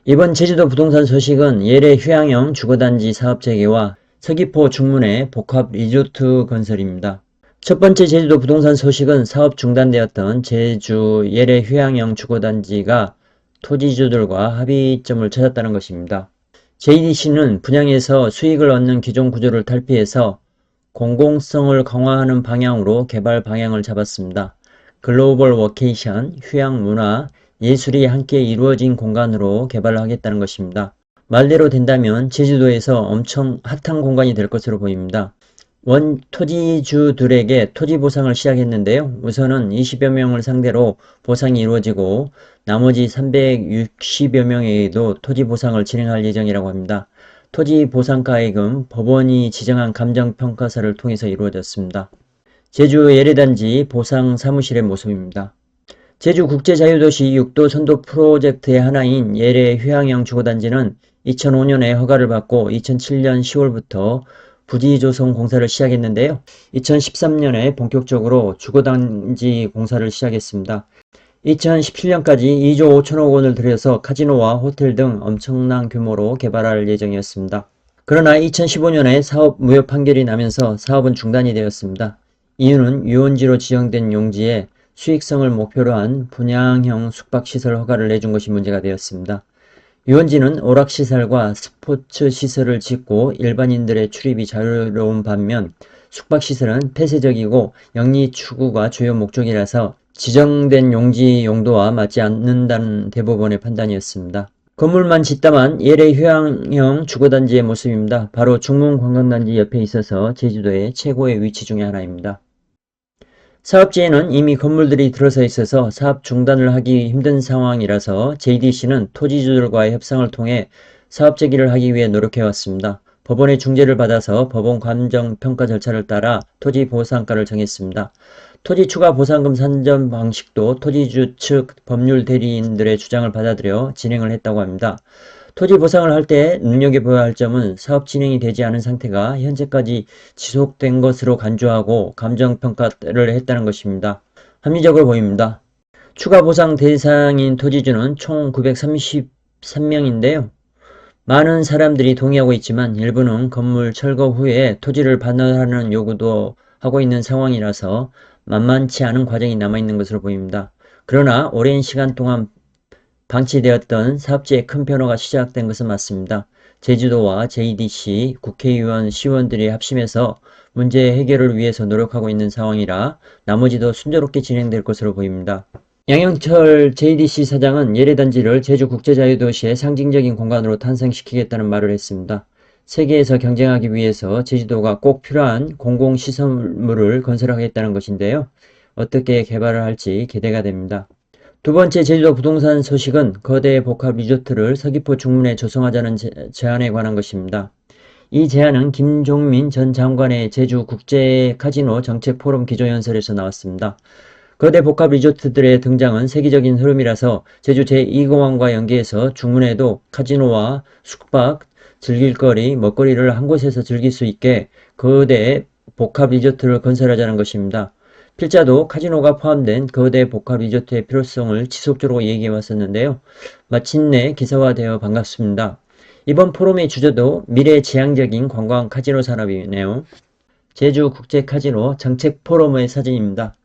이번 제주도 부동산 소식은 예래 휴양형 주거단지 사업 재개와 서귀포 중문의 복합 리조트 건설입니다. 첫 번째 제주도 부동산 소식은 사업 중단되었던 제주 예래 휴양형 주거단지가 토지주들과 합의점을 찾았다는 것입니다. JDC는 분양에서 수익을 얻는 기존 구조를 탈피해서 공공성을 강화하는 방향으로 개발 방향을 잡았습니다. 글로벌 워케이션, 휴양 문화, 예술이 함께 이루어진 공간으로 개발을 하겠다는 것입니다. 말대로 된다면 제주도에서 엄청 핫한 공간이 될 것으로 보입니다. 원 토지주들에게 토지 보상을 시작했는데요. 우선은 20여 명을 상대로 보상이 이루어지고 나머지 360여 명에게도 토지 보상을 진행할 예정이라고 합니다. 토지 보상가액은 법원이 지정한 감정평가서를 통해서 이루어졌습니다. 제주 예래단지 보상 사무실의 모습입니다. 제주국제자유도시 6도 선도 프로젝트의 하나인 예래 휴양형 주거단지는 2005년에 허가를 받고 2007년 10월부터 부지 조성 공사를 시작했는데요. 2013년에 본격적으로 주거단지 공사를 시작했습니다. 2017년까지 2조 5천억 원을 들여서 카지노와 호텔 등 엄청난 규모로 개발할 예정이었습니다. 그러나 2015년에 사업 무효 판결이 나면서 사업은 중단이 되었습니다. 이유는 유원지로 지정된 용지에 수익성을 목표로 한 분양형 숙박시설 허가를 내준 것이 문제가 되었습니다. 유원지는 오락시설과 스포츠시설을 짓고 일반인들의 출입이 자유로운 반면 숙박시설은 폐쇄적이고 영리 추구가 주요 목적이라서 지정된 용지 용도와 맞지 않는다는 대법원의 판단이었습니다. 건물만 짓다만 예래 휴양형 주거단지의 모습입니다. 바로 중문관광단지 옆에 있어서 제주도의 최고의 위치 중의 하나입니다. 사업지에는 이미 건물들이 들어서 있어서 사업 중단을 하기 힘든 상황이라서 JDC는 토지주들과의 협상을 통해 사업 재개를 하기 위해 노력해왔습니다. 법원의 중재를 받아서 법원 감정평가 절차를 따라 토지 보상가를 정했습니다. 토지 추가 보상금 산정 방식도 토지주 측 법률 대리인들의 주장을 받아들여 진행을 했다고 합니다. 토지 보상을 할 때 눈여겨봐야 할 점은 사업 진행이 되지 않은 상태가 현재까지 지속된 것으로 간주하고 감정평가를 했다는 것입니다. 합리적으로 보입니다. 추가 보상 대상인 토지주는 총 933명인데요. 많은 사람들이 동의하고 있지만 일부는 건물 철거 후에 토지를 반환하는 요구도 하고 있는 상황이라서 만만치 않은 과정이 남아있는 것으로 보입니다. 그러나 오랜 시간 동안 방치되었던 사업지에 큰 변화가 시작된 것은 맞습니다. 제주도와 JDC, 국회의원, 시의원들이 합심해서 문제 해결을 위해서 노력하고 있는 상황이라 나머지도 순조롭게 진행될 것으로 보입니다. 양영철 JDC 사장은 예래단지를 제주국제자유도시의 상징적인 공간으로 탄생시키겠다는 말을 했습니다. 세계에서 경쟁하기 위해서 제주도가 꼭 필요한 공공시설물을 건설하겠다는 것인데요. 어떻게 개발을 할지 기대가 됩니다. 두 번째 제주도 부동산 소식은 거대 복합 리조트를 서귀포 중문에 조성하자는 제안에 관한 것입니다. 이 제안은 김종민 전 장관의 제주국제카지노 정책포럼 기조연설에서 나왔습니다. 거대 복합 리조트들의 등장은 세계적인 흐름이라서 제주 제2공항과 연계해서 중문에도 카지노와 숙박, 즐길거리, 먹거리를 한 곳에서 즐길 수 있게 거대 복합 리조트를 건설하자는 것입니다. 필자도 카지노가 포함된 거대 복합 리조트의 필요성을 지속적으로 얘기해 왔었는데요. 마침내 기사화되어 반갑습니다. 이번 포럼의 주제도 미래지향적인 관광 카지노 산업이네요. 제주국제카지노 정책포럼의 사진입니다.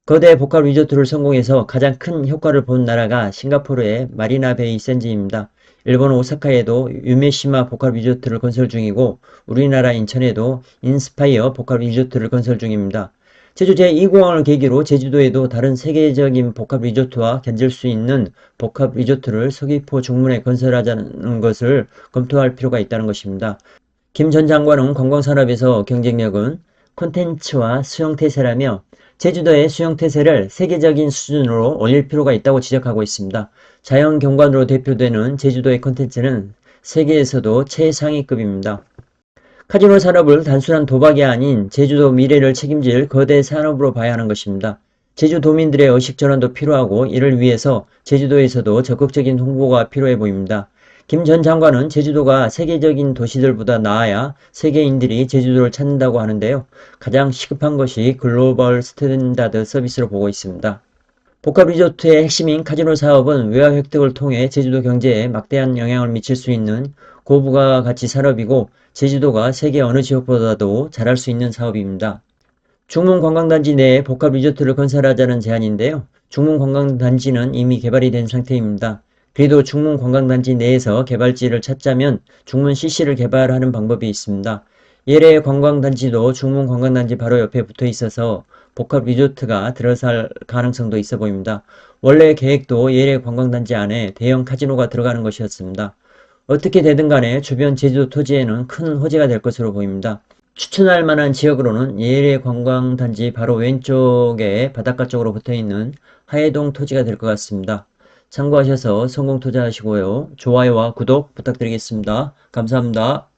거대 복합 리조트를 성공해서 가장 큰 효과를 본 나라가 싱가포르의 마리나베이 샌즈입니다. 일본 오사카에도 유메시마 복합 리조트를 건설 중이고 우리나라 인천에도 인스파이어 복합 리조트를 건설 중입니다. 제주 제2공항을 계기로 제주도에도 다른 세계적인 복합 리조트와 견질 수 있는 복합 리조트를 서귀포 중문에 건설하자는 것을 검토할 필요가 있다는 것입니다. 김 전 장관은 관광산업에서 경쟁력은 콘텐츠와 수용태세라며 제주도의 수용태세를 세계적인 수준으로 올릴 필요가 있다고 지적하고 있습니다. 자연경관으로 대표되는 제주도의 콘텐츠는 세계에서도 최상위급입니다. 카지노 산업을 단순한 도박이 아닌 제주도 미래를 책임질 거대 산업으로 봐야 하는 것입니다. 제주도민들의 의식 전환도 필요하고 이를 위해서 제주도에서도 적극적인 홍보가 필요해 보입니다. 김 전 장관은 제주도가 세계적인 도시들보다 나아야 세계인들이 제주도를 찾는다고 하는데요. 가장 시급한 것이 글로벌 스탠다드 서비스로 보고 있습니다. 복합리조트의 핵심인 카지노 사업은 외화 획득을 통해 제주도 경제에 막대한 영향을 미칠 수 있는 고부가가치 산업이고 제주도가 세계 어느 지역보다도 잘할 수 있는 사업입니다. 중문관광단지 내에 복합리조트를 건설하자는 제안인데요. 중문관광단지는 이미 개발이 된 상태입니다. 그래도 중문관광단지 내에서 개발지를 찾자면 중문 CC를 개발하는 방법이 있습니다. 예래 관광단지도 중문관광단지 바로 옆에 붙어 있어서 복합리조트가 들어설 가능성도 있어 보입니다. 원래 계획도 예래 관광단지 안에 대형 카지노가 들어가는 것이었습니다. 어떻게 되든 간에 주변 제주도 토지에는 큰 호재가 될 것으로 보입니다. 추천할 만한 지역으로는 예래 관광단지 바로 왼쪽에 바닷가 쪽으로 붙어있는 하해동 토지가 될 것 같습니다. 참고하셔서 성공 투자하시고요. 좋아요와 구독 부탁드리겠습니다. 감사합니다.